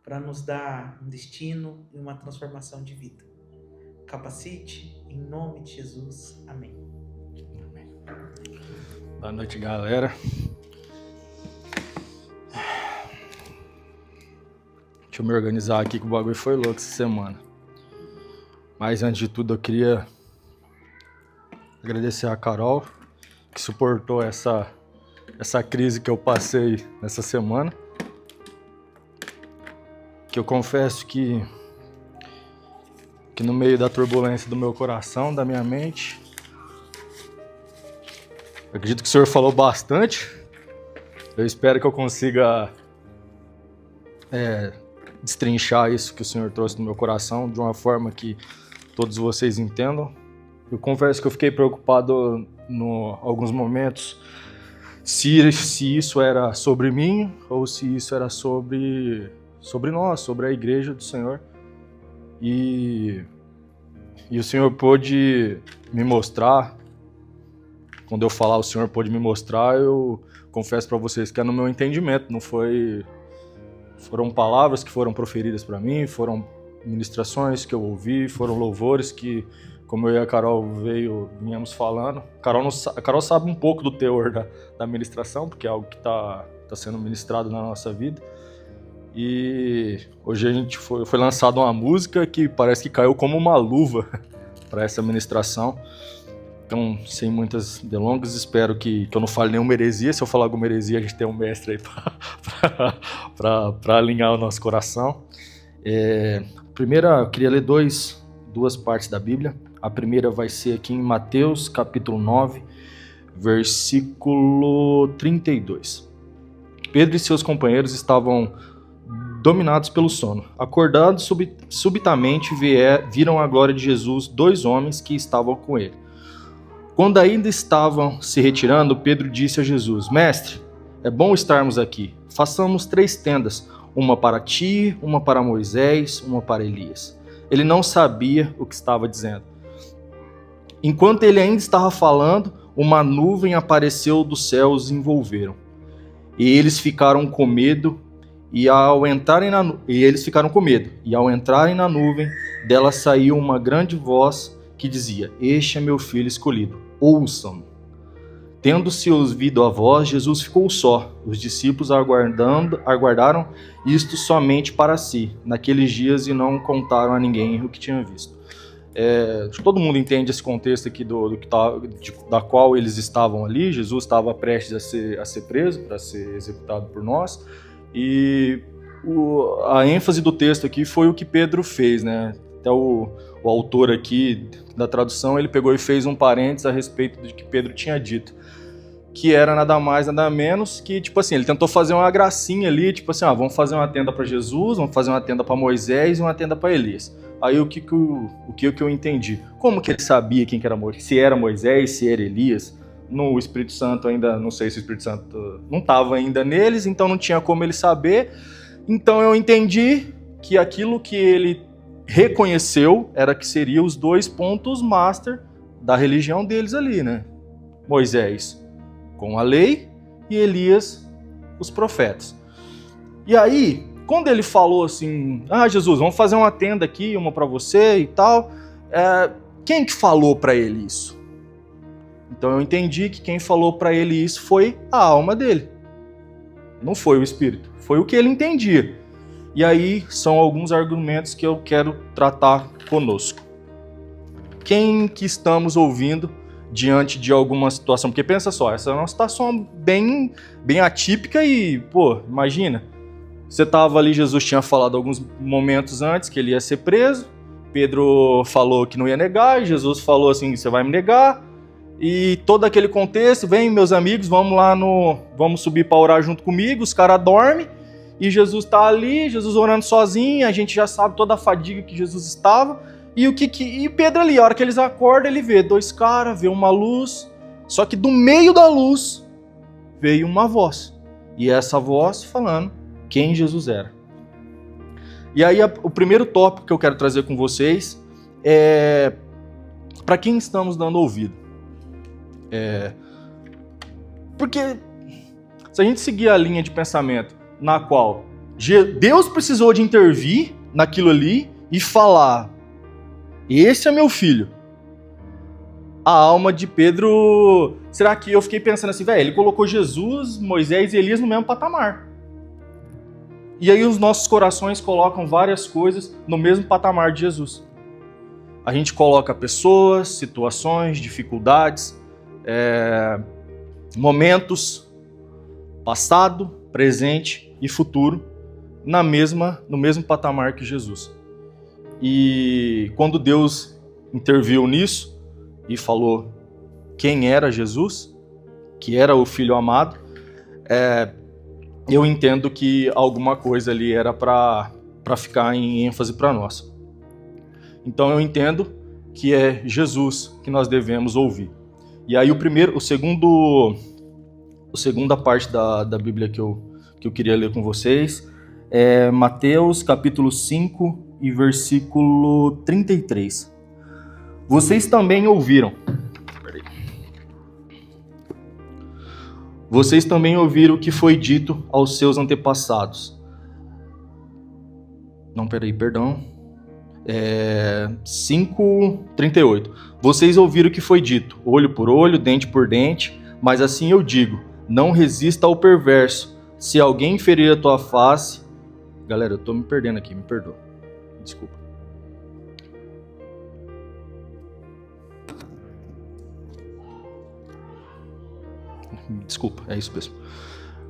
para nos dar um destino e uma transformação de vida. Capacite, em nome de Jesus. Amém. Boa noite, galera. Deixa eu me organizar aqui que o bagulho foi louco essa semana. Mas antes de tudo eu queria agradecer a Carol, que suportou essa crise que eu passei nessa semana. Que eu confesso que no meio da turbulência do meu coração, da minha mente, eu acredito que o Senhor falou bastante. Eu espero que eu consiga destrinchar isso que o Senhor trouxe no meu coração de uma forma que todos vocês entendam. Eu confesso que eu fiquei preocupado em alguns momentos se isso era sobre mim ou se isso era sobre nós, sobre a igreja do Senhor. E o Senhor pôde me mostrar, quando eu falar o Senhor pôde me mostrar, eu confesso para vocês que é no meu entendimento, não foram palavras que foram proferidas para mim, foram ministrações que eu ouvi, foram louvores que, como eu e a Carol viemos falando. A Carol sabe um pouco do teor da ministração, porque é algo que está sendo ministrado na nossa vida. E hoje foi lançada uma música que parece que caiu como uma luva para essa ministração. Então, sem muitas delongas, espero que eu não fale nenhuma heresia. Se eu falar alguma heresia, a gente tem um mestre aí para alinhar o nosso coração. Primeiro, eu queria ler duas partes da Bíblia. A primeira vai ser aqui em Mateus, capítulo 9, versículo 32. Pedro e seus companheiros estavam dominados pelo sono. Acordados, subitamente viram a glória de Jesus 2 homens que estavam com ele. Quando ainda estavam se retirando, Pedro disse a Jesus: Mestre, é bom estarmos aqui. Façamos 3 tendas, uma para ti, uma para Moisés, uma para Elias. Ele não sabia o que estava dizendo. Enquanto ele ainda estava falando, uma nuvem apareceu do céu e os envolveram. E eles ficaram com medo. E ao entrarem na nuvem, dela saiu uma grande voz que dizia: Este é meu filho escolhido, ouçam-no. Tendo-se ouvido a voz, Jesus ficou só. Os discípulos aguardaram isto somente para si, naqueles dias, e não contaram a ninguém o que tinham visto. Todo mundo entende esse contexto aqui da qual eles estavam ali. Jesus estava prestes a ser preso, para ser executado por nós. E a ênfase do texto aqui foi o que Pedro fez, né? Até o autor aqui da tradução, ele pegou e fez um parênteses a respeito do que Pedro tinha dito, que era nada mais, nada menos que, tipo assim, ele tentou fazer uma gracinha ali, tipo assim, vamos fazer uma tenda para Jesus, vamos fazer uma tenda para Moisés e uma tenda para Elias. Aí o que eu entendi? Como que ele sabia quem que era Moisés? Se era Moisés, se era Elias? No Espírito Santo ainda, não sei se o Espírito Santo não estava ainda neles, então não tinha como ele saber. Então eu entendi que aquilo que ele reconheceu era que seriam os 2 pontos master da religião deles ali, né? Moisés com a lei e Elias, os profetas. E aí, quando ele falou assim: Jesus, vamos fazer uma tenda aqui, uma para você e tal, quem que falou para ele isso? Então eu entendi que quem falou para ele isso foi a alma dele. Não foi o Espírito, foi o que ele entendia. E aí são alguns argumentos que eu quero tratar conosco. Quem que estamos ouvindo diante de alguma situação? Porque pensa só, essa é uma situação bem atípica e, imagina, você estava ali, Jesus tinha falado alguns momentos antes que ele ia ser preso, Pedro falou que não ia negar, e Jesus falou assim: você vai me negar. E todo aquele contexto, vem meus amigos, vamos subir para orar junto comigo, os caras dormem, e Jesus está ali, Jesus orando sozinho, a gente já sabe toda a fadiga que Jesus estava, e Pedro ali, a hora que eles acordam, ele vê 2 caras, vê uma luz, só que do meio da luz veio uma voz, e essa voz falando quem Jesus era. E aí o primeiro tópico que eu quero trazer com vocês é para quem estamos dando ouvido. Porque se a gente seguir a linha de pensamento na qual Deus precisou de intervir naquilo ali e falar: esse é meu filho. A alma de Pedro... Será que eu fiquei pensando assim, velho, ele colocou Jesus, Moisés e Elias no mesmo patamar. E aí os nossos corações colocam várias coisas no mesmo patamar de Jesus. A gente coloca pessoas, situações, dificuldades, momentos, passado, presente e futuro, no mesmo patamar que Jesus. E quando Deus interviu nisso e falou quem era Jesus, que era o Filho amado, eu entendo que alguma coisa ali era para ficar em ênfase para nós. Então eu entendo que é Jesus que nós devemos ouvir. E aí a segunda parte da Bíblia que eu queria ler com vocês é Mateus capítulo 5 e versículo 33. Vocês também ouviram. Vocês também ouviram o que foi dito aos seus antepassados. Não, perdão. 5:38. Vocês ouviram o que foi dito, olho por olho, dente por dente, mas assim eu digo, não resista ao perverso. Se alguém ferir a tua face... Galera, eu tô me perdendo aqui, me perdoa. Desculpa. Desculpa, é isso mesmo.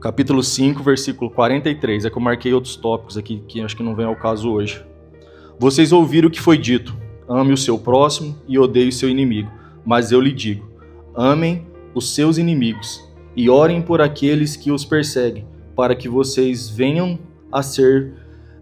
Capítulo 5, versículo 43. É que eu marquei outros tópicos aqui que acho que não vem ao caso hoje. Vocês ouviram o que foi dito. Ame o seu próximo e odeie o seu inimigo. Mas eu lhe digo, amem os seus inimigos e orem por aqueles que os perseguem, para que vocês venham a ser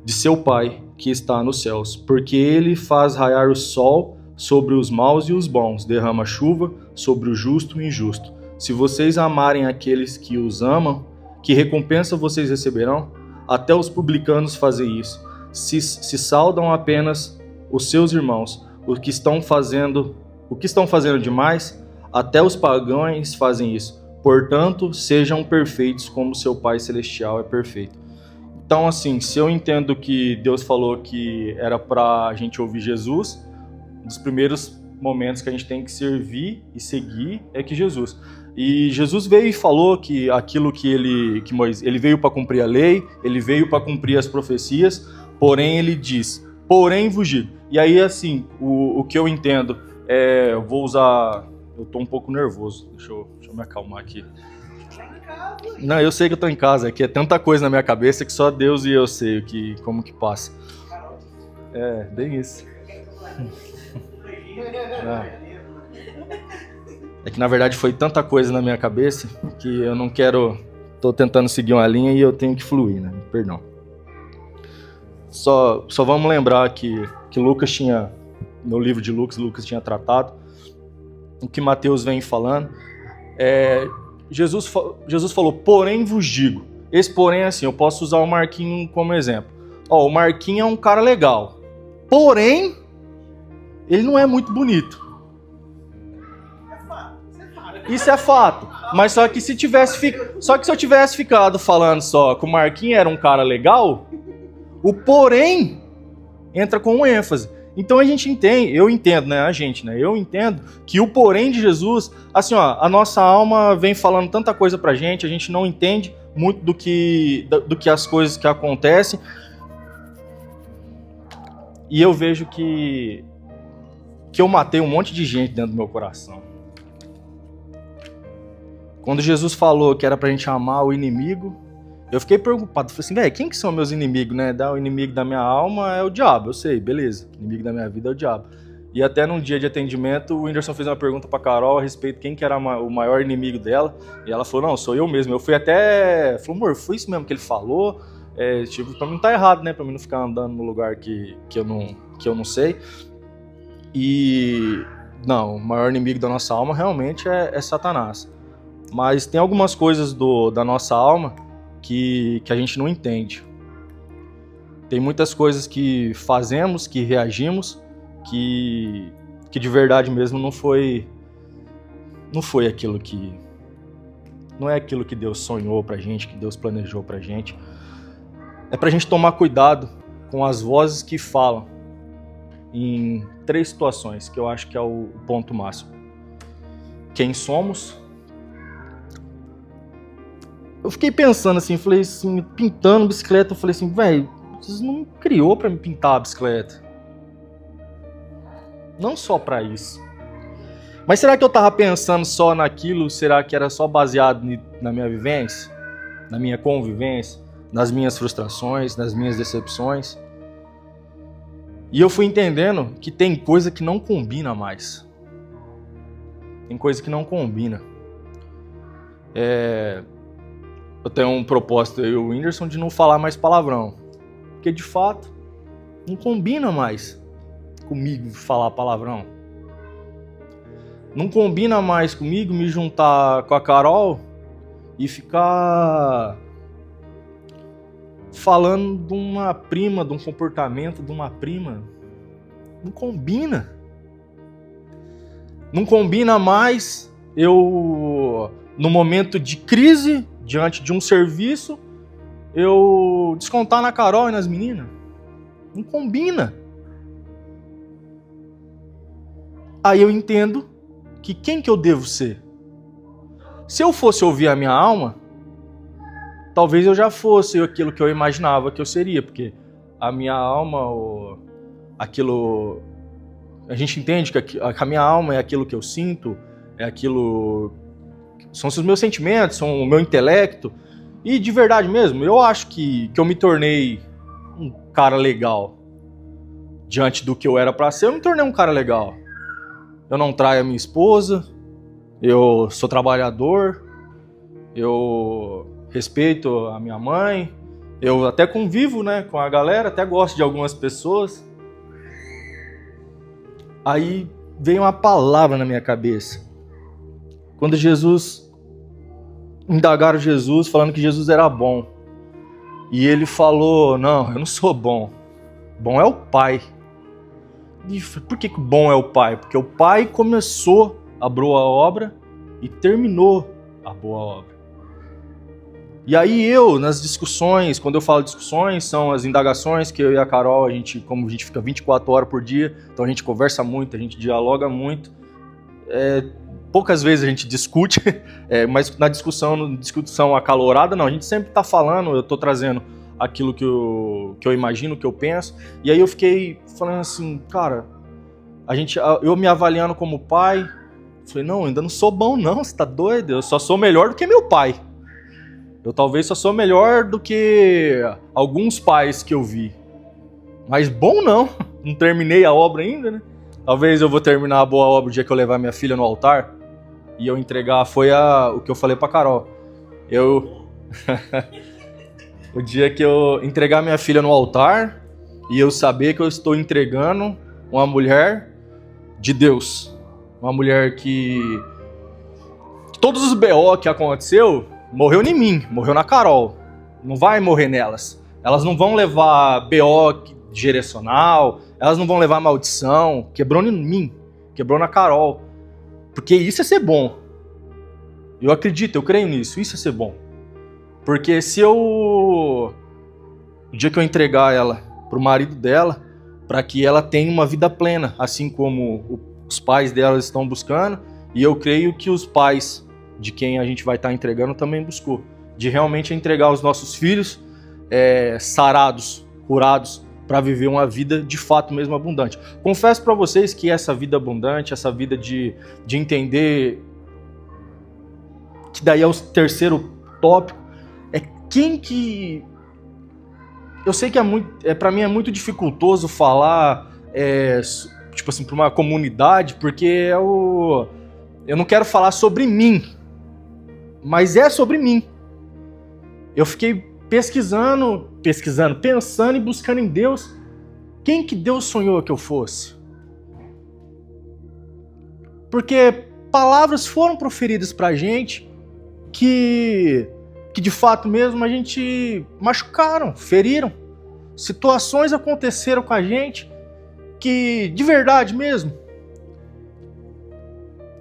de seu Pai que está nos céus. Porque ele faz raiar o sol sobre os maus e os bons, derrama chuva sobre o justo e injusto. Se vocês amarem aqueles que os amam, que recompensa vocês receberão? Até os publicanos fazem isso. Se saudam apenas os seus irmãos, o que estão fazendo demais, até os pagãos fazem isso. Portanto, sejam perfeitos como seu Pai Celestial é perfeito. Então, assim, se eu entendo que Deus falou que era para a gente ouvir Jesus, um dos primeiros momentos que a gente tem que servir e seguir é que Jesus. E Jesus veio e falou que aquilo que ele veio para cumprir a lei, ele veio para cumprir as profecias, porém ele diz, porém vos digo. E aí, assim, o que eu entendo eu vou usar... Eu tô um pouco nervoso, deixa eu me acalmar aqui. Não, eu sei que eu tô em casa, é que é tanta coisa na minha cabeça que só Deus e eu sei como que passa. Bem isso. É que na verdade foi tanta coisa na minha cabeça que eu não quero... Tô tentando seguir uma linha e eu tenho que fluir, né? Perdão. Só vamos lembrar que Lucas tinha... No livro de Lucas tinha tratado o que Mateus vem falando. Jesus falou, porém vos digo. Esse porém, assim, eu posso usar o Marquinho como exemplo. O Marquinho é um cara legal. Porém, ele não é muito bonito. Isso é fato. Mas só que se eu tivesse ficado falando só que o Marquinho era um cara legal, o porém entra com ênfase. Então eu entendo que o porém de Jesus, assim, a nossa alma vem falando tanta coisa pra gente, a gente não entende muito do que as coisas que acontecem. E eu vejo que eu matei um monte de gente dentro do meu coração. Quando Jesus falou que era pra gente amar o inimigo, eu fiquei preocupado. Falei assim, velho, quem que são meus inimigos, né? O inimigo da minha alma é o diabo, eu sei, beleza. O inimigo da minha vida é o diabo. E até num dia de atendimento, o Whindersson fez uma pergunta pra Carol a respeito de quem que era o maior inimigo dela. E ela falou, não, sou eu mesmo. Eu fui até... Falou, amor, foi isso mesmo que ele falou? Pra mim não tá errado, né? Pra mim não ficar andando no lugar que eu não sei. E... Não, o maior inimigo da nossa alma realmente é Satanás. Mas tem algumas coisas da nossa alma que a gente não entende. Tem muitas coisas que fazemos, que reagimos, que de verdade mesmo não foi aquilo que... Não é aquilo que Deus sonhou pra gente, que Deus planejou pra gente. é para a gente tomar cuidado com as vozes que falam em 3 situações, que eu acho que é o ponto máximo. Quem somos? Eu fiquei pensando assim, falei assim, pintando bicicleta, eu falei assim, velho, vocês não me criou para me pintar a bicicleta. Não só para isso. Mas será que eu tava pensando só naquilo? Será que era só baseado na minha vivência? Na minha convivência? Nas minhas frustrações? Nas minhas decepções? E eu fui entendendo que tem coisa que não combina mais. Tem coisa que não combina. Eu tenho um propósito, eu e o Whindersson, de não falar mais palavrão. Porque, de fato, não combina mais comigo falar palavrão. Não combina mais comigo me juntar com a Carol e ficar falando de uma prima, de um comportamento de uma prima. Não combina. Não combina mais eu, no momento de crise, diante de um serviço, eu descontar na Carol e nas meninas. Não combina. Aí eu entendo que quem que eu devo ser? Se eu fosse ouvir a minha alma, talvez eu já fosse aquilo que eu imaginava que eu seria, porque a minha alma, aquilo... A gente entende que a minha alma é aquilo que eu sinto, é aquilo... São os meus sentimentos, são o meu intelecto. E de verdade mesmo, eu acho que eu me tornei um cara legal. Diante do que eu era pra ser, eu me tornei um cara legal. Eu não traio a minha esposa, eu sou trabalhador, eu respeito a minha mãe, eu até convivo, né, com a galera, até gosto de algumas pessoas. Aí veio uma palavra na minha cabeça. Quando indagaram Jesus, falando que Jesus era bom. E ele falou, não, eu não sou bom. Bom é o Pai. E por que o bom é o Pai? Porque o Pai começou a boa obra e terminou a boa obra. E aí eu, nas discussões, quando eu falo discussões, são as indagações que eu e a Carol, como a gente fica 24 horas por dia, então a gente conversa muito, a gente dialoga muito. Poucas vezes a gente discute, mas na discussão acalorada, não, a gente sempre está falando, eu estou trazendo aquilo que eu imagino, que eu penso, e aí eu fiquei falando assim, cara, eu me avaliando como pai, falei, não, ainda não sou bom não, você tá doido, eu só sou melhor do que meu pai, eu talvez só sou melhor do que alguns pais que eu vi, mas bom não terminei a obra ainda, né? Talvez eu vou terminar a boa obra o dia que eu levar minha filha no altar e eu entregar, foi o que eu falei pra Carol. O dia que eu entregar minha filha no altar e eu saber que eu estou entregando uma mulher de Deus. Uma mulher que todos os BO que aconteceu, morreu em mim, morreu na Carol. Não vai morrer nelas. Elas não vão levar BO direcional, elas não vão levar maldição, quebrou em mim, quebrou na Carol, porque isso é ser bom, eu acredito, eu creio nisso, isso é ser bom, porque se o dia que eu entregar ela pro marido dela, para que ela tenha uma vida plena, assim como os pais dela estão buscando, e eu creio que os pais de quem a gente vai estar entregando também buscou, de realmente entregar os nossos filhos sarados, curados, para viver uma vida de fato mesmo abundante. Confesso para vocês que essa vida abundante, essa vida de entender, que daí é o terceiro tópico, é quem que... Eu sei que para mim é muito dificultoso falar, tipo assim, para uma comunidade, porque eu não quero falar sobre mim, mas é sobre mim. Eu fiquei pesquisando, pensando e buscando em Deus, quem que Deus sonhou que eu fosse? Porque palavras foram proferidas pra gente que de fato mesmo a gente machucaram, feriram. Situações aconteceram com a gente que de verdade mesmo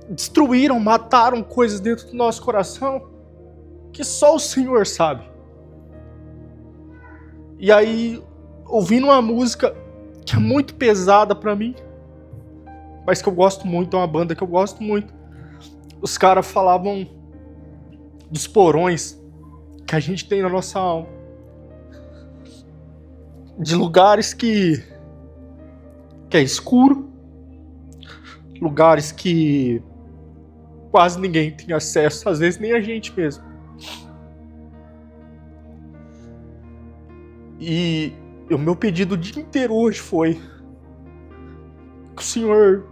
destruíram, mataram coisas dentro do nosso coração que só o Senhor sabe. E aí, ouvindo uma música que é muito pesada pra mim, mas que eu gosto muito, é uma banda que eu gosto muito. Os caras falavam dos porões que a gente tem na nossa alma. De lugares que é escuro, lugares que quase ninguém tem acesso, às vezes nem a gente mesmo. E o meu pedido o dia inteiro hoje foi que o Senhor...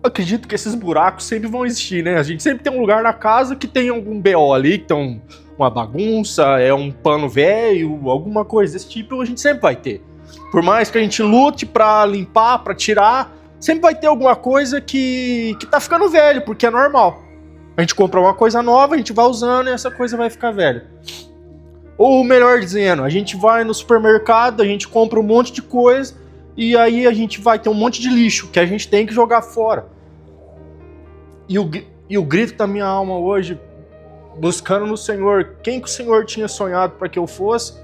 Acredito que esses buracos sempre vão existir, né? A gente sempre tem um lugar na casa que tem algum BO ali, que tem uma bagunça, é um pano velho, alguma coisa desse tipo, a gente sempre vai ter. Por mais que a gente lute pra limpar, pra tirar, sempre vai ter alguma coisa que tá ficando velho, porque é normal. A gente compra uma coisa nova, a gente vai usando e essa coisa vai ficar velha. Ou melhor dizendo, a gente vai no supermercado, a gente compra um monte de coisa e aí a gente vai ter um monte de lixo que a gente tem que jogar fora. E o grito da minha alma hoje, buscando no Senhor, quem que o Senhor tinha sonhado para que eu fosse,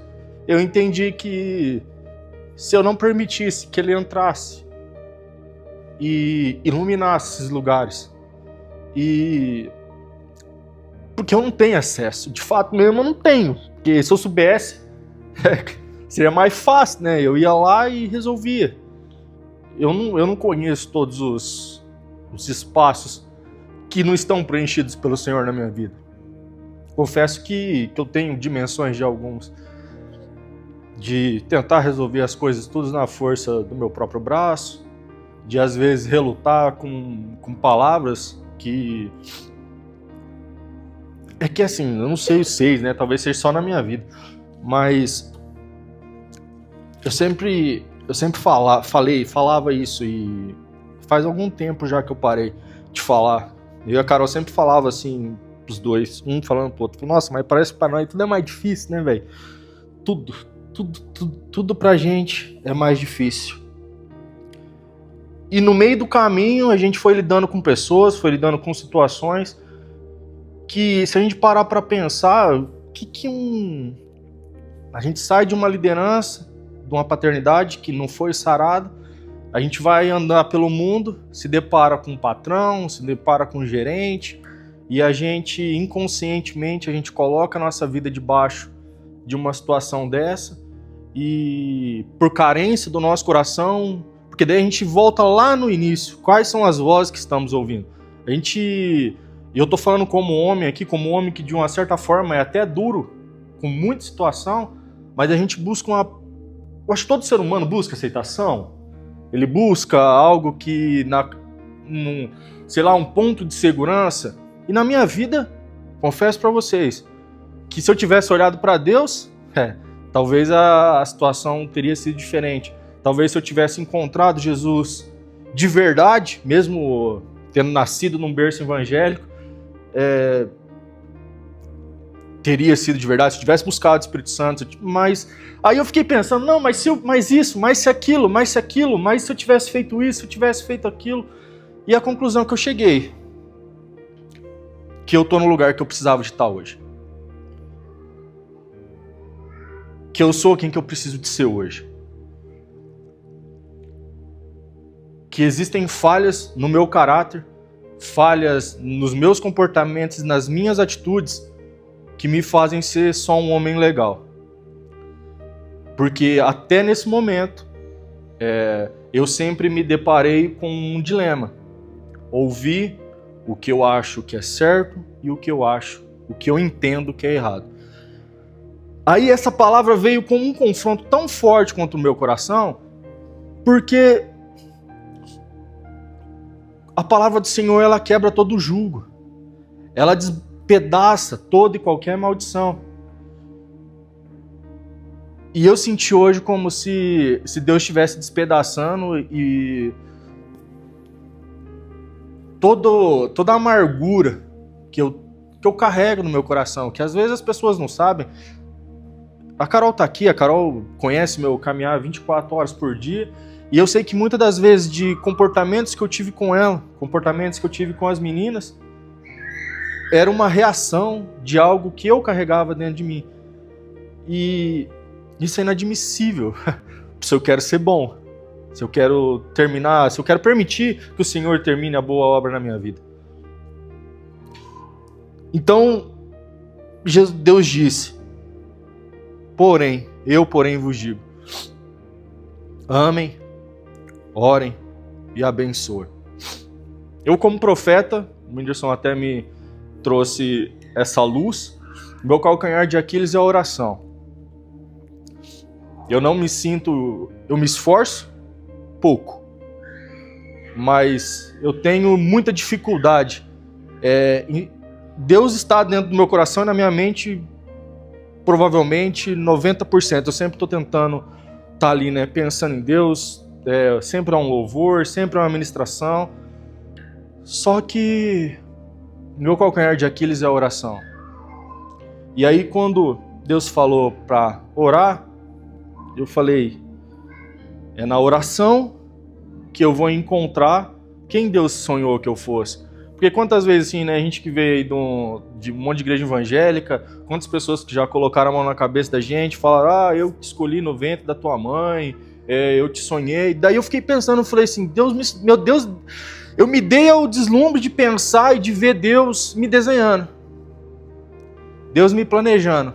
eu entendi que se eu não permitisse que Ele entrasse e iluminasse esses lugares, porque eu não tenho acesso, de fato mesmo eu não tenho, porque se eu soubesse, seria mais fácil, né? Eu ia lá e resolvia. Eu não conheço todos os espaços que não estão preenchidos pelo Senhor na minha vida. Confesso que eu tenho dimensões de alguns, de tentar resolver as coisas tudo na força do meu próprio braço, de às vezes relutar com palavras que... É que assim, eu não sei vocês, né? Talvez seja só na minha vida, mas eu sempre falava isso e faz algum tempo já que eu parei de falar. Eu e a Carol sempre falava assim, os dois, um falando pro outro, nossa, mas parece que pra nós tudo é mais difícil, né, velho? Tudo pra gente é mais difícil. E no meio do caminho a gente foi lidando com pessoas, foi lidando com situações que, se a gente parar pra pensar, a gente sai de uma liderança, de uma paternidade que não foi sarada, a gente vai andar pelo mundo, se depara com um patrão, se depara com um gerente, e a gente, inconscientemente, a gente coloca a nossa vida debaixo de uma situação dessa, e por carência do nosso coração, porque daí a gente volta lá no início, quais são as vozes que estamos ouvindo? Eu tô falando como homem aqui, como um homem que de uma certa forma é até duro, com muita situação, mas a gente busca eu acho que todo ser humano busca aceitação. Ele busca algo que, sei lá, um ponto de segurança. E na minha vida, confesso para vocês, que se eu tivesse olhado para Deus, talvez a situação teria sido diferente. Talvez se eu tivesse encontrado Jesus de verdade, mesmo tendo nascido num berço evangélico, teria sido de verdade, se eu tivesse buscado o Espírito Santo. Mas aí eu fiquei pensando, não, mas se aquilo, mas se eu tivesse feito isso, se eu tivesse feito aquilo. E a conclusão que eu cheguei, que eu tô no lugar que eu precisava de estar hoje. Que eu sou quem que eu preciso de ser hoje. Que existem falhas no meu caráter, falhas nos meus comportamentos, nas minhas atitudes, que me fazem ser só um homem legal. Porque até nesse momento, eu sempre me deparei com um dilema. Ouvir o que eu acho que é certo e o que eu entendo que é errado. Aí essa palavra veio com um confronto tão forte contra o meu coração, porque a palavra do Senhor, ela quebra todo o jugo. Ela despedaça toda e qualquer maldição. E eu senti hoje como se Deus estivesse despedaçando e toda a amargura que eu carrego no meu coração, que às vezes as pessoas não sabem. A Carol tá aqui, a Carol conhece meu caminhar 24 horas por dia, e eu sei que muitas das vezes de comportamentos que eu tive com ela, comportamentos que eu tive com as meninas, era uma reação de algo que eu carregava dentro de mim. E Isso é inadmissível. Se eu quero ser bom, se eu quero terminar, se eu quero permitir que o Senhor termine a boa obra na minha vida. Então, Deus disse, porém vos digo, amem, orem e abençoem. Eu, como profeta, o Whindersson até me trouxe essa luz, meu calcanhar de Aquiles é a oração. Eu me esforço pouco, mas eu tenho muita dificuldade. Deus está dentro do meu coração e na minha mente, provavelmente 90%. Eu sempre estou tentando estar ali, né, pensando em Deus, sempre há um louvor, sempre há uma ministração. Só que meu calcanhar de Aquiles é a oração. E aí quando Deus falou para orar, eu falei, é na oração que eu vou encontrar quem Deus sonhou que eu fosse. Porque quantas vezes, assim, né, a gente que veio de um monte de igreja evangélica, quantas pessoas que já colocaram a mão na cabeça da gente, falaram, eu te escolhi no ventre da tua mãe, eu te sonhei. Daí eu fiquei pensando, eu falei assim, meu Deus, eu me dei ao deslumbre de pensar e de ver Deus me desenhando. Deus me planejando.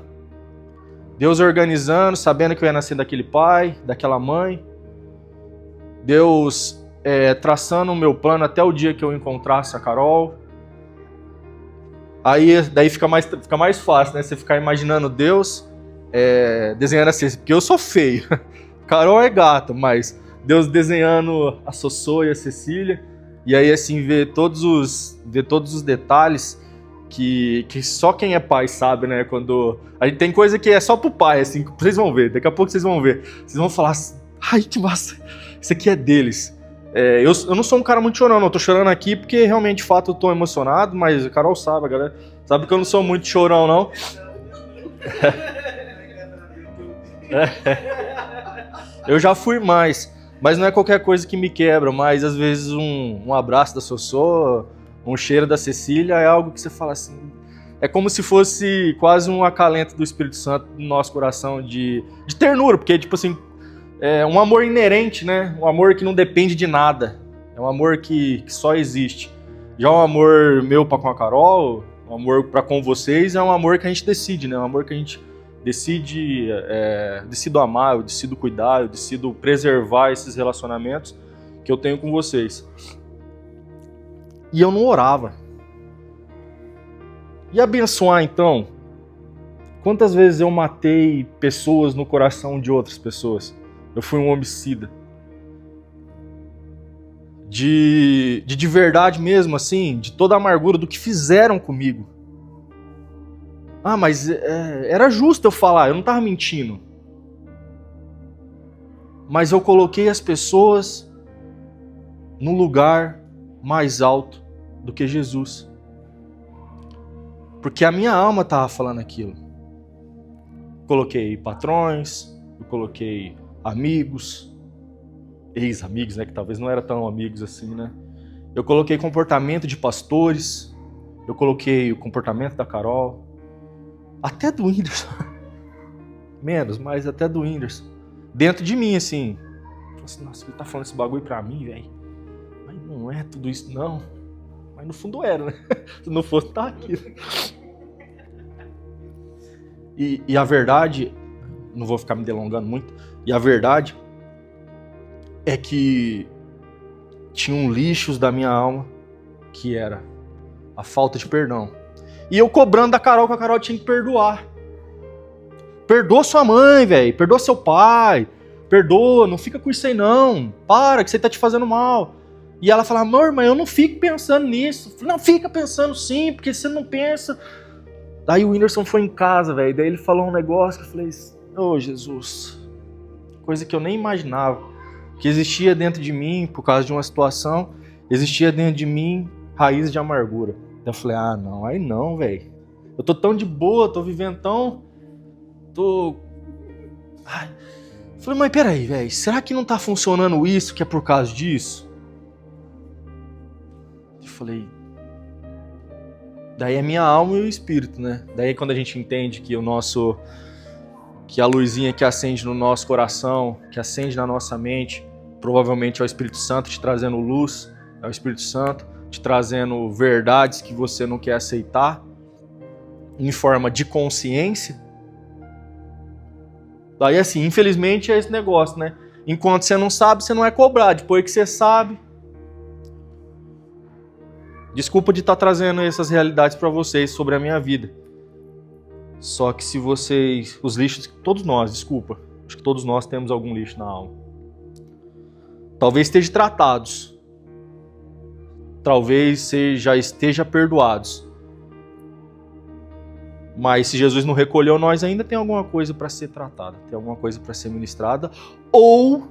Deus organizando, sabendo que eu ia nascer daquele pai, daquela mãe. Deus traçando o meu plano até o dia que eu encontrasse a Carol. Daí fica mais fácil, né? Você ficar imaginando Deus desenhando assim, porque eu sou feio. Carol é gata, mas Deus desenhando a Sossô e a Cecília. E aí, assim, ver todos os detalhes que só quem é pai sabe, né? Quando a gente tem coisa que é só pro pai, assim, vocês vão ver, daqui a pouco vocês vão ver. Vocês vão falar assim, ai, que massa, isso aqui é deles. Eu não sou um cara muito chorão, não. Eu tô chorando aqui porque realmente, de fato, eu tô emocionado, mas a Carol sabe, a galera sabe que eu não sou muito chorão, não. Eu já fui mais, mas não é qualquer coisa que me quebra, mas às vezes um abraço da Sossô, um cheiro da Cecília é algo que você fala assim, é como se fosse quase um acalento do Espírito Santo no nosso coração de ternura, porque tipo assim, é um amor inerente, né? Um amor que não depende de nada, é um amor que só existe. Já o amor meu para com a Carol, o amor para com vocês é um amor que a gente decide, né? Um amor que a gente decido amar, eu decido cuidar, eu decido preservar esses relacionamentos que eu tenho com vocês. E eu não orava. E abençoar, então? Quantas vezes eu matei pessoas no coração de outras pessoas? Eu fui um homicida. De verdade mesmo, assim, de toda a amargura do que fizeram comigo. Mas era justo eu falar, eu não estava mentindo. Mas eu coloquei as pessoas no lugar mais alto do que Jesus. Porque a minha alma estava falando aquilo. Coloquei patrões, eu coloquei amigos, ex-amigos, né, que talvez não eram tão amigos assim, né? Eu coloquei comportamento de pastores, eu coloquei o comportamento da Carol, até do Whindersson. Menos, mas até do Whindersson. Dentro de mim, assim. Nossa, ele tá falando esse bagulho pra mim, velho. Mas não é tudo isso, não. Mas no fundo era, né? Se não fosse, tá aqui. E a verdade, não vou ficar me delongando muito, e a verdade é que tinham lixos da minha alma, que era a falta de perdão. E eu cobrando da Carol, que a Carol tinha que perdoar. Perdoa sua mãe, velho. Perdoa seu pai. Perdoa, não fica com isso aí não. Para, que você tá te fazendo mal. E ela fala, amor, mas eu não fico pensando nisso. Não, fica pensando sim, porque você não pensa. Daí o Whindersson foi em casa, velho. Daí ele falou um negócio que eu falei, Jesus. Coisa que eu nem imaginava. Que existia dentro de mim, por causa de uma situação, existia dentro de mim raiz de amargura. Eu falei, não, aí não, velho. Eu tô tão de boa, tô vivendo tão... Falei, mas peraí, velho, será que não tá funcionando isso que é por causa disso? Eu falei... Daí é minha alma e o espírito, né? Daí quando a gente entende que o nosso que a luzinha que acende no nosso coração, que acende na nossa mente, provavelmente é o Espírito Santo te trazendo luz, é o Espírito Santo te trazendo verdades que você não quer aceitar, em forma de consciência. Daí assim, infelizmente é esse negócio, né? Enquanto você não sabe, você não é cobrado. Depois que você sabe... Desculpa de estar trazendo essas realidades para vocês sobre a minha vida. Só que se vocês... Os lixos... Todos nós, desculpa. Acho que todos nós temos algum lixo na alma. Talvez estejam tratados. Talvez você já esteja perdoados. Mas se Jesus não recolheu nós, ainda tem alguma coisa para ser tratada. Tem alguma coisa para ser ministrada. Ou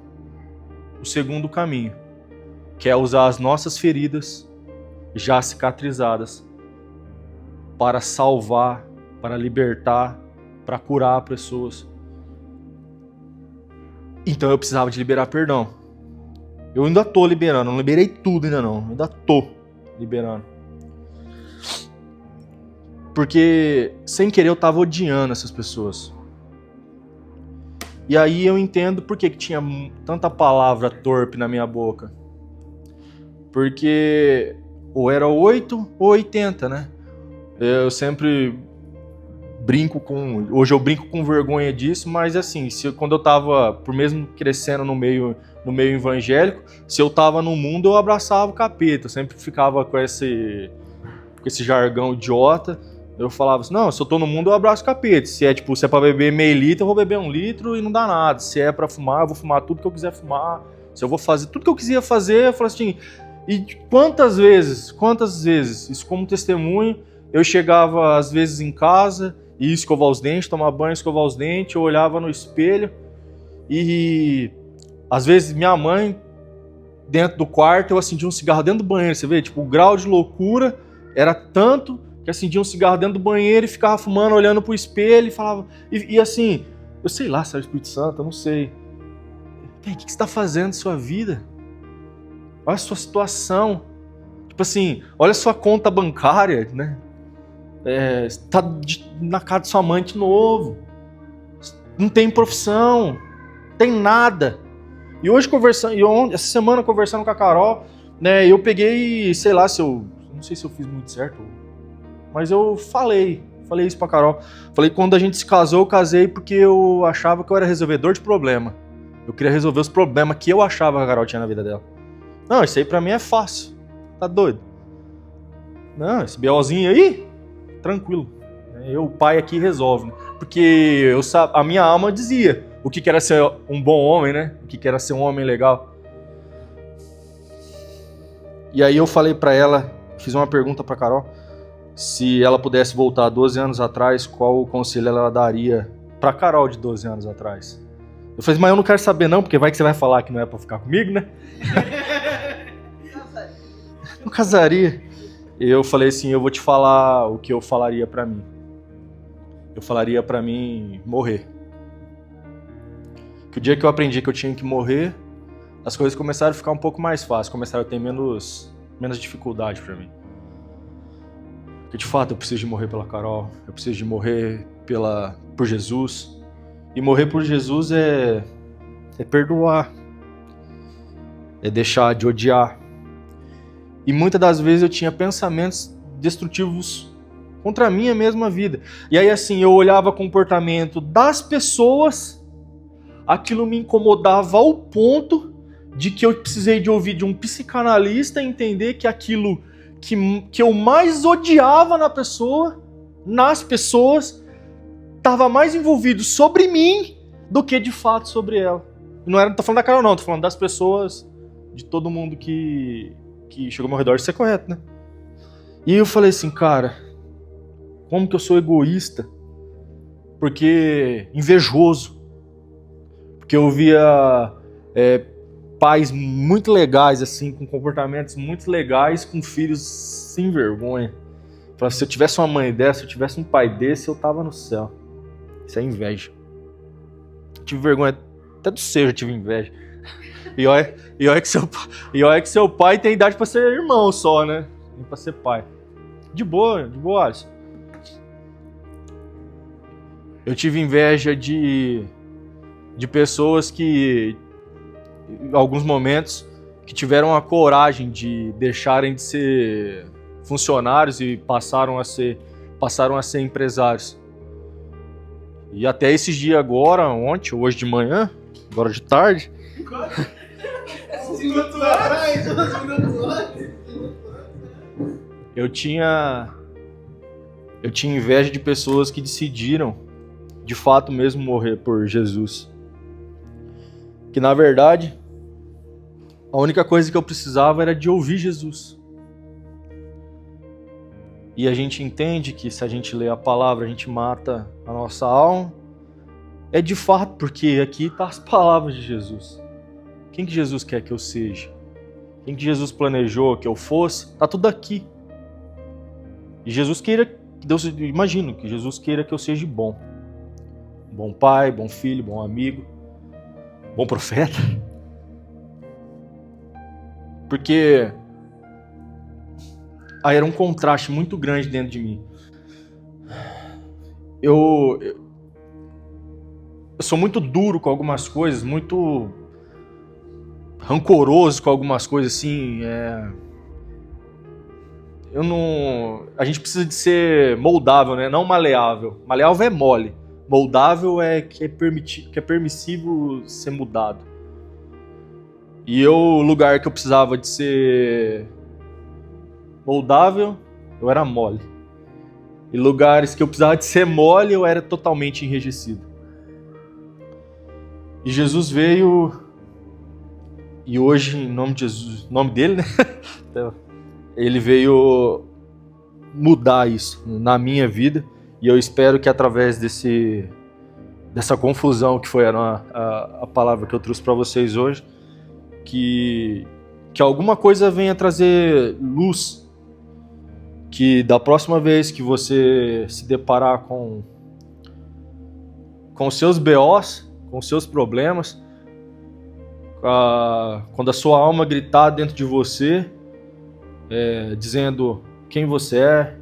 o segundo caminho, que é usar as nossas feridas já cicatrizadas para salvar, para libertar, para curar pessoas. Então eu precisava de liberar perdão. Eu ainda estou liberando, não liberei tudo ainda não, ainda estou liberando. Porque sem querer eu estava odiando essas pessoas. E aí eu entendo por que tinha tanta palavra torpe na minha boca. Porque ou era 8 ou 80, né? Eu sempre brinco com... Hoje eu brinco com vergonha disso, mas assim, quando eu tava, por mesmo crescendo no meio evangélico, se eu tava no mundo, eu abraçava o capeta. Eu sempre ficava com esse jargão idiota. Eu falava assim, não, se eu tô no mundo, eu abraço o capeta. Se é pra beber meio litro, eu vou beber 1 litro e não dá nada. Se é pra fumar, eu vou fumar tudo que eu quiser fumar. Se eu vou fazer tudo que eu quiser fazer, eu falo assim... E quantas vezes, isso como testemunho, eu chegava às vezes em casa, ia escovar os dentes, tomar banho, escovar os dentes, eu olhava no espelho e às vezes minha mãe, dentro do quarto, eu acendia um cigarro dentro do banheiro, você vê? Tipo, o grau de loucura era tanto que acendia um cigarro dentro do banheiro e ficava fumando, olhando pro espelho e falava... E assim, eu sei lá se era o Espírito Santo, eu não sei. O que você tá fazendo de sua vida? Olha a sua situação. Tipo assim, olha a sua conta bancária, né? Tá na casa de sua mãe de novo. Não tem profissão. Não tem nada. E hoje essa semana conversando com a Carol, né? Eu peguei, sei lá se eu... Não sei se eu fiz muito certo. Mas eu falei isso pra Carol. Falei que quando a gente se casou, eu casei porque eu achava que eu era resolvedor de problema. Eu queria resolver os problemas que eu achava que a Carol tinha na vida dela. Não, isso aí pra mim é fácil. Tá doido? Não, esse BOzinho aí, tranquilo. O pai aqui resolve. Porque a minha alma dizia o que era ser um bom homem, né? O que era ser um homem legal. E aí eu falei pra ela, fiz uma pergunta pra Carol, se ela pudesse voltar 12 anos atrás, qual o conselho ela daria pra Carol de 12 anos atrás? Eu falei, mas eu não quero saber não, porque vai que você vai falar que não é pra ficar comigo, né? Não casaria. Eu falei assim, eu vou te falar o que eu falaria pra mim. Eu falaria pra mim morrer. Que o dia que eu aprendi que eu tinha que morrer, as coisas começaram a ficar um pouco mais fáceis, começaram a ter menos dificuldade pra mim. Porque de fato eu preciso de morrer pela Carol, eu preciso de morrer por Jesus. E morrer por Jesus é perdoar, é deixar de odiar. E muitas das vezes eu tinha pensamentos destrutivos contra a minha mesma vida. E aí assim, eu olhava o comportamento das pessoas, aquilo me incomodava ao ponto de que eu precisei de ouvir de um psicanalista e entender que aquilo que eu mais odiava nas pessoas, estava mais envolvido sobre mim do que de fato sobre ela. Não tô falando da Carol não, tô falando das pessoas, de todo mundo que chegou ao meu redor. Isso é correto, né? E eu falei assim, cara, como que eu sou egoísta? Porque invejoso. Porque eu via pais muito legais, assim, com comportamentos muito legais, com filhos sem vergonha. Eu falei, se eu tivesse uma mãe dessa, se eu tivesse um pai desse, eu tava no céu. Isso é inveja. Eu tive vergonha até do seu, eu tive inveja. E olha que seu pai tem idade pra ser irmão só, né? Nem pra ser pai. De boa, Alisson. Eu tive inveja de pessoas que, em alguns momentos, que tiveram a coragem de deixarem de ser funcionários e passaram a ser empresários. E até esses dias agora, ontem, hoje de manhã, agora de tarde... Eu tinha inveja de pessoas que decidiram, de fato mesmo, morrer por Jesus. Que na verdade, a única coisa que eu precisava era de ouvir Jesus. E a gente entende que se a gente lê a palavra, a gente mata a nossa alma. É de fato, porque aqui estão as palavras de Jesus. Quem que Jesus quer que eu seja? Quem que Jesus planejou que eu fosse? Está tudo aqui. E Jesus queira, imagino que Jesus queira que eu seja bom. Bom pai, bom filho, bom amigo, bom profeta. Porque aí era um contraste muito grande dentro de mim. Eu sou muito duro com algumas coisas, muito rancoroso com algumas coisas, assim. A gente precisa de ser moldável, né? Não maleável. Maleável é mole. Moldável é que é permissível ser mudado. E o lugar que eu precisava de ser moldável, eu era mole. E lugares que eu precisava de ser mole, eu era totalmente enrijecido. E Jesus veio, e hoje, em nome de Jesus, nome dele, né? Ele veio mudar isso na minha vida. E eu espero que através dessa confusão que foi a palavra que eu trouxe para vocês hoje, que alguma coisa venha trazer luz, que da próxima vez que você se deparar com os seus BOs, com os seus problemas, quando a sua alma gritar dentro de você, dizendo quem você é,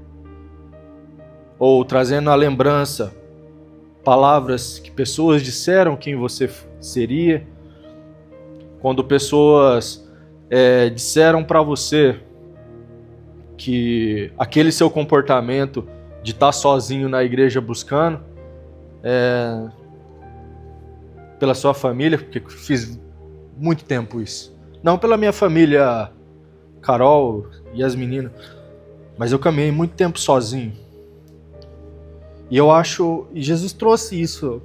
ou trazendo à lembrança palavras que pessoas disseram quem você seria, quando pessoas disseram para você que aquele seu comportamento de estar sozinho na igreja buscando pela sua família, porque eu fiz muito tempo isso. Não pela minha família, Carol e as meninas, mas eu caminhei muito tempo sozinho. E eu acho, e Jesus trouxe isso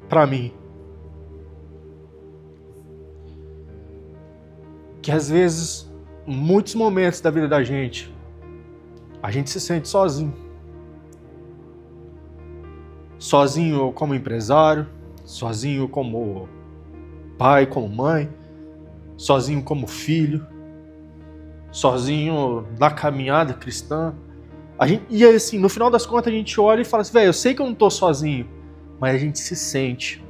para mim, que às vezes, em muitos momentos da vida da gente, a gente se sente sozinho. Sozinho como empresário, sozinho como pai, como mãe, sozinho como filho, sozinho na caminhada cristã. E assim, no final das contas a gente olha e fala assim, velho, eu sei que eu não tô sozinho, mas a gente se sente.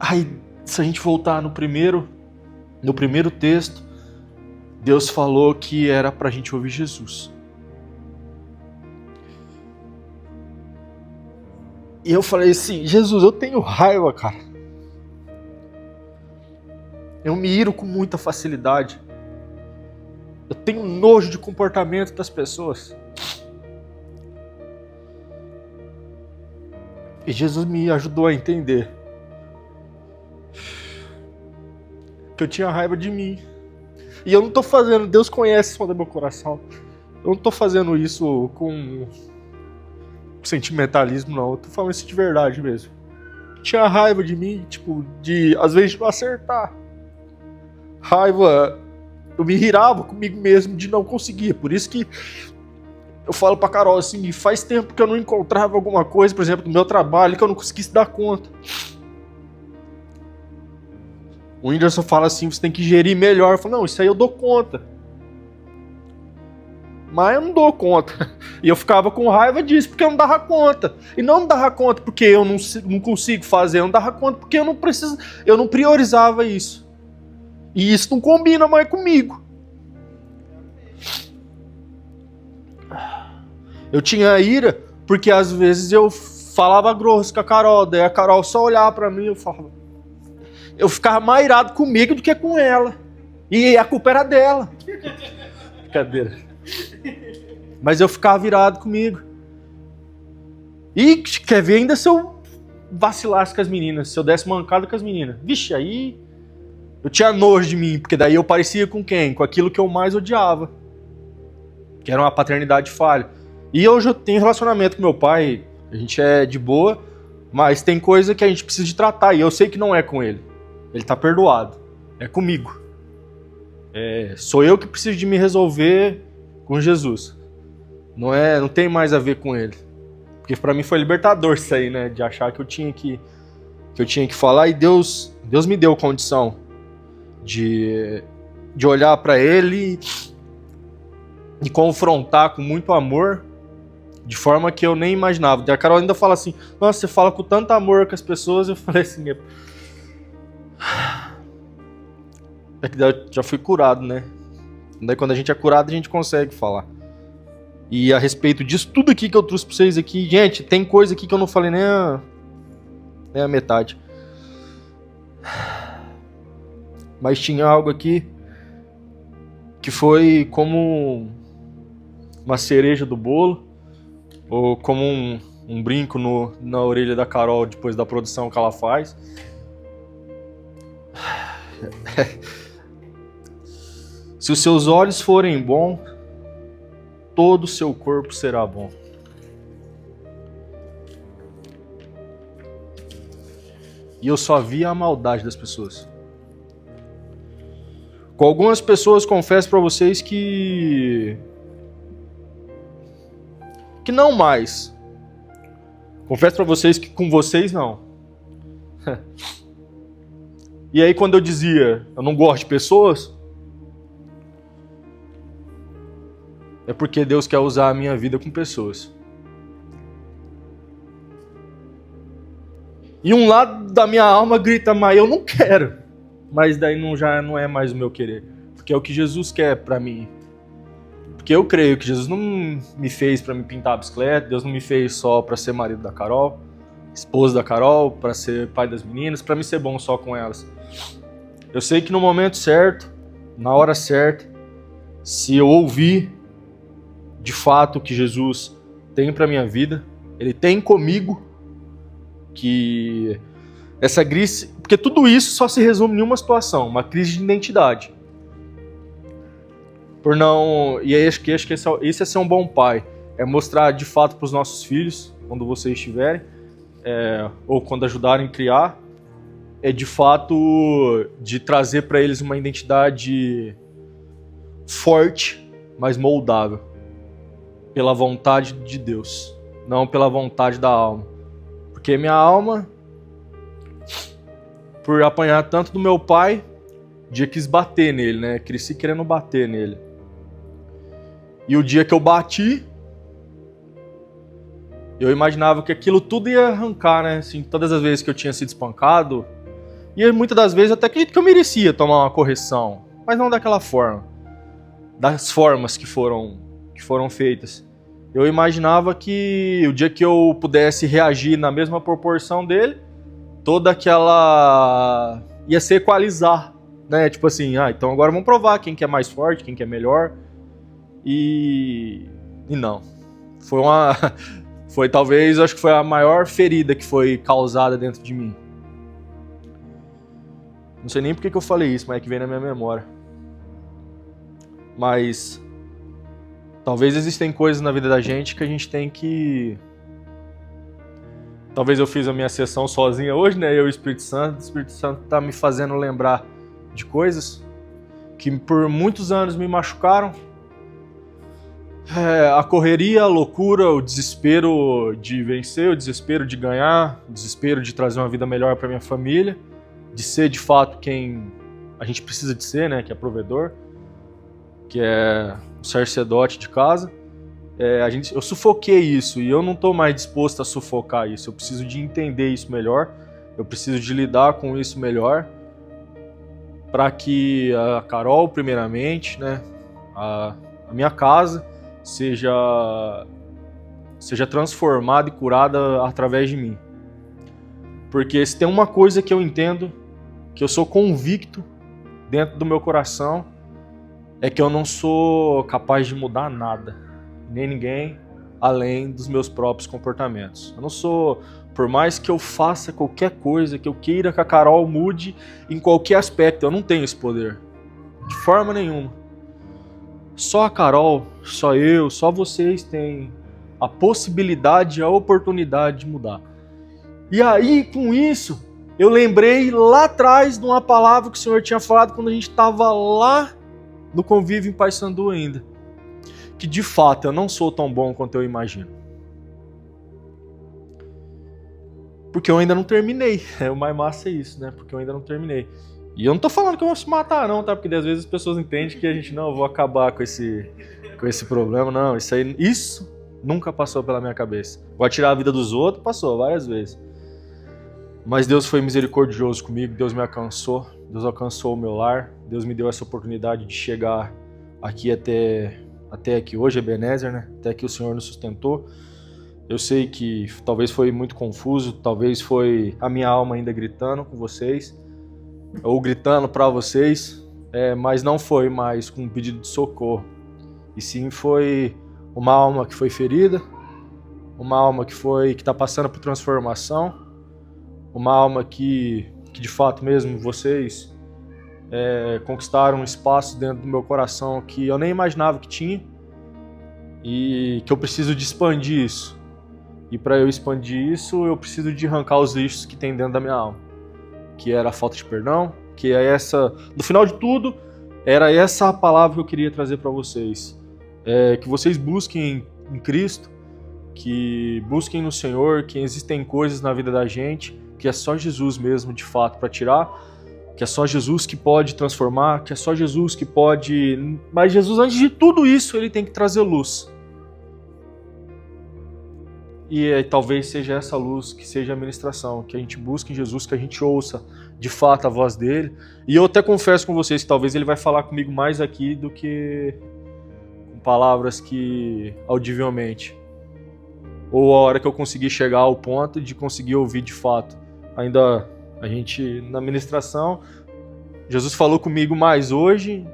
Aí, se a gente voltar no primeiro texto, Deus falou que era pra gente ouvir Jesus. E eu falei assim, Jesus, eu tenho raiva, cara. Eu me iro com muita facilidade. Eu tenho nojo de comportamento das pessoas. E Jesus me ajudou a entender que eu tinha raiva de mim. E eu não tô fazendo, Deus conhece o meu coração. Eu não tô fazendo isso com sentimentalismo, não. Eu tô falando isso de verdade mesmo. Eu tinha raiva de mim, tipo, às vezes de não acertar. Raiva, eu me irava comigo mesmo de não conseguir. Por isso que eu falo pra Carol assim, faz tempo que eu não encontrava alguma coisa, por exemplo, no meu trabalho, que eu não conseguisse dar conta. O Whindersson fala assim, você tem que gerir melhor. Eu falo, não, isso aí eu dou conta. Mas eu não dou conta. E eu ficava com raiva disso, porque eu não dava conta. E não dava conta porque eu não consigo fazer, eu não dava conta porque eu não priorizava isso. E isso não combina mais comigo. Eu tinha ira porque às vezes eu falava grosso com a Carol, daí a Carol só olhava pra mim e eu ficava mais irado comigo do que com ela. E a culpa era dela. Brincadeira. Mas eu ficava virado comigo. E quer ver ainda se eu vacilasse com as meninas, se eu desse mancada com as meninas. Vixe, aí eu tinha nojo de mim, porque daí eu parecia com quem? Com aquilo que eu mais odiava. Que era uma paternidade falha. E hoje eu tenho relacionamento com meu pai, a gente é de boa, mas tem coisa que a gente precisa de tratar, e eu sei que não é com ele. Ele tá perdoado. É comigo. Sou eu que preciso de me resolver com Jesus. Não tem mais a ver com ele. Porque pra mim foi libertador isso aí, né? De achar que eu tinha que falar, e Deus me deu condição de olhar pra ele e confrontar com muito amor, de forma que eu nem imaginava. E a Carol ainda fala assim, nossa, você fala com tanto amor com as pessoas. Eu falei assim, é que daí eu já fui curado, né? Daí quando a gente é curado, a gente consegue falar. E a respeito disso, tudo aqui que eu trouxe pra vocês aqui, gente, tem coisa aqui que eu não falei nem a metade. Mas tinha algo aqui que foi como uma cereja do bolo, ou como um brinco na orelha da Carol depois da produção que ela faz. Se os seus olhos forem bons, todo o seu corpo será bom. E eu só via a maldade das pessoas. Com algumas pessoas, confesso pra vocês que não mais. Confesso pra vocês que com vocês não. E aí quando eu dizia, eu não gosto de pessoas, é porque Deus quer usar a minha vida com pessoas. E um lado da minha alma grita, mas eu não quero. Mas daí já não é mais o meu querer. Porque é o que Jesus quer pra mim. Porque eu creio que Jesus não me fez pra me pintar a bicicleta, Deus não me fez só pra ser marido da Carol, esposa da Carol, pra ser pai das meninas, pra me ser bom só com elas. Eu sei que no momento certo, na hora certa, se eu ouvir de fato o que Jesus tem pra minha vida, Ele tem comigo, que essa crise, porque tudo isso só se resume em uma situação, uma crise de identidade. E aí acho que esse é ser um bom pai, é mostrar de fato para os nossos filhos, quando vocês estiverem, ou quando ajudarem a criar, é de fato de trazer para eles uma identidade forte, mas moldável, pela vontade de Deus, não pela vontade da alma. Porque minha alma, por apanhar tanto do meu pai, um dia quis bater nele, né? Cresci querendo bater nele. E o dia que eu bati, eu imaginava que aquilo tudo ia arrancar, né? Assim, todas as vezes que eu tinha sido espancado, e muitas das vezes eu até acredito que eu merecia tomar uma correção, mas não daquela forma, das formas que foram feitas. Eu imaginava que o dia que eu pudesse reagir na mesma proporção dele, toda aquela ia se equalizar, né? Tipo assim, então agora vamos provar quem que é mais forte, quem que é melhor. E não. Foi talvez, acho que foi a maior ferida que foi causada dentro de mim. Não sei nem por que eu falei isso, mas é que vem na minha memória. Mas talvez existem coisas na vida da gente que a gente tem que... Talvez eu fiz a minha sessão sozinha hoje, né? Eu e o Espírito Santo tá me fazendo lembrar de coisas que por muitos anos me machucaram. A correria, a loucura, o desespero de vencer, o desespero de ganhar, o desespero de trazer uma vida melhor para minha família, de ser de fato quem a gente precisa de ser, né? Que é provedor, que é o sacerdote de casa. Eu sufoquei isso e eu não estou mais disposto a sufocar isso. Eu preciso de entender isso melhor, eu preciso de lidar com isso melhor, para que a Carol, primeiramente, né? A minha casa seja seja transformada e curada através de mim. Porque se tem uma coisa que eu entendo, que eu sou convicto dentro do meu coração, é que eu não sou capaz de mudar nada, nem ninguém, além dos meus próprios comportamentos. Eu não sou, por mais que eu faça qualquer coisa, que eu queira que a Carol mude em qualquer aspecto, eu não tenho esse poder, de forma nenhuma. Só a Carol, só eu, só vocês têm a possibilidade, a oportunidade de mudar. E aí, com isso, eu lembrei lá atrás de uma palavra que o Senhor tinha falado quando a gente estava lá no convívio em Paysandu ainda. Que de fato eu não sou tão bom quanto eu imagino. Porque eu ainda não terminei. O mais massa é isso, né? Porque eu ainda não terminei. E eu não tô falando que eu vou se matar não, tá? Porque às vezes as pessoas entendem que a gente, não, eu vou acabar com esse problema. Não, isso nunca passou pela minha cabeça. Vou tirar a vida dos outros, passou várias vezes. Mas Deus foi misericordioso comigo, Deus me alcançou, Deus alcançou o meu lar, Deus me deu essa oportunidade de chegar aqui até aqui hoje, Ebenezer, né? Até que o Senhor nos sustentou. Eu sei que talvez foi muito confuso, talvez foi a minha alma ainda gritando com vocês, ou gritando para vocês, mas não foi mais com um pedido de socorro. E sim foi uma alma que foi ferida, uma alma que está passando por transformação, uma alma que de fato mesmo vocês conquistaram um espaço dentro do meu coração que eu nem imaginava que tinha e que eu preciso de expandir isso. E para eu expandir isso, eu preciso de arrancar os lixos que tem dentro da minha alma, que era a falta de perdão, que é essa, no final de tudo, era essa a palavra que eu queria trazer para vocês. Que vocês busquem em Cristo, que busquem no Senhor, que existem coisas na vida da gente que é só Jesus mesmo, de fato, para tirar, que é só Jesus que pode transformar, que é só Jesus que pode... Mas Jesus, antes de tudo isso, ele tem que trazer luz. E talvez seja essa luz que seja a ministração, que a gente busque em Jesus, que a gente ouça de fato a voz dele. E eu até confesso com vocês que talvez ele vai falar comigo mais aqui do que com palavras que audivelmente. Ou a hora que eu conseguir chegar ao ponto de conseguir ouvir de fato. Ainda a gente, na ministração, Jesus falou comigo mais hoje,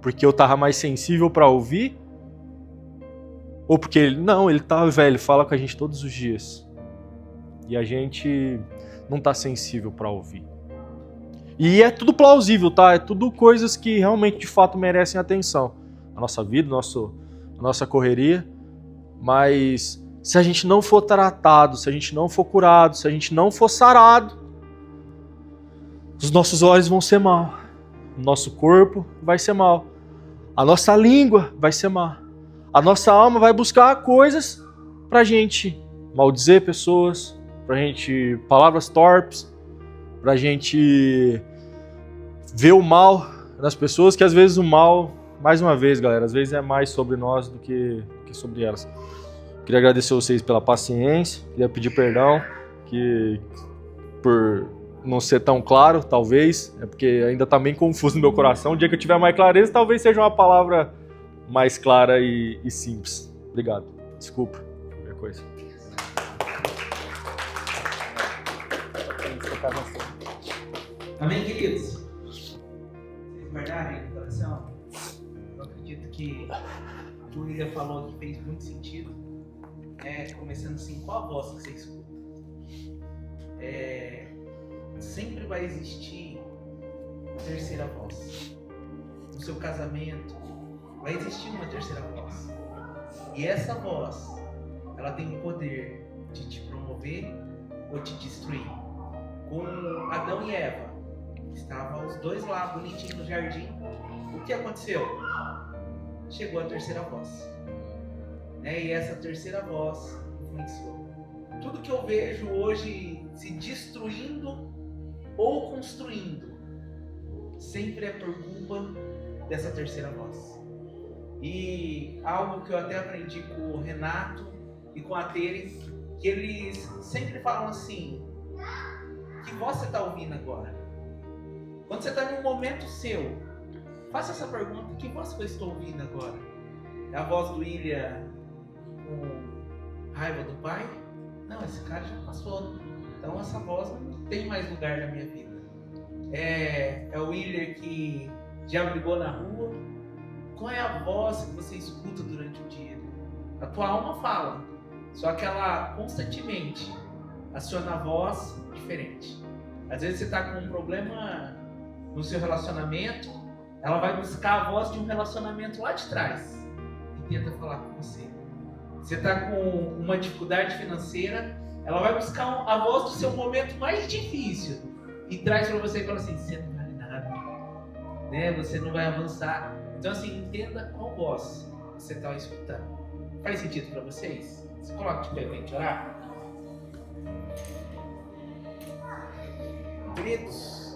porque eu estava mais sensível para ouvir, ou porque ele tá velho, fala com a gente todos os dias. E a gente não tá sensível para ouvir. E é tudo plausível, tá? É tudo coisas que realmente, de fato, merecem atenção. A nossa vida, a nossa correria. Mas se a gente não for tratado, se a gente não for curado, se a gente não for sarado, os nossos olhos vão ser mal. O nosso corpo vai ser mal. A nossa língua vai ser má. A nossa alma vai buscar coisas pra gente maldizer pessoas, pra gente palavras torpes, pra gente ver o mal nas pessoas, que às vezes o mal, mais uma vez, galera, às vezes é mais sobre nós do que sobre elas. Queria agradecer a vocês pela paciência, queria pedir perdão por não ser tão claro, talvez, porque ainda está bem confuso no meu coração. O dia que eu tiver mais clareza, talvez seja uma palavra mais clara e simples. Obrigado. Desculpa qualquer coisa. Amém, queridos? Vocês guardarem no coração? Eu acredito que o que o William falou que fez muito sentido. Começando assim, qual a voz que você escuta? Sempre vai existir uma terceira voz. No seu casamento, vai existir uma terceira voz. E essa voz, ela tem o poder de te promover ou te destruir. Com Adão e Eva, estavam os dois lá bonitinhos no jardim. O que aconteceu? Chegou a terceira voz. E essa terceira voz influenciou. Tudo que eu vejo hoje se destruindo ou construindo, sempre é por culpa dessa terceira voz. E algo que eu até aprendi com o Renato e com a Tere, que eles sempre falam assim: que voz você está ouvindo agora? Quando você está num momento seu, faça essa pergunta: que voz que eu estou ouvindo agora? É a voz do William com raiva do pai? Não, esse cara já passou. Então essa voz não tem mais lugar na minha vida. É o Willer que já brigou na rua. Qual é a voz que você escuta durante o dia? A tua alma fala, só que ela constantemente aciona a voz diferente. Às vezes você está com um problema no seu relacionamento, ela vai buscar a voz de um relacionamento lá de trás e tenta falar com você. Você está com uma dificuldade financeira, ela vai buscar a voz do seu momento mais difícil e traz para você e fala assim: você não vale nada, né? Você não vai avançar. Então assim, entenda qual voz você está escutando. Faz sentido para vocês? Se coloque de pé pra gente orar. Queridos,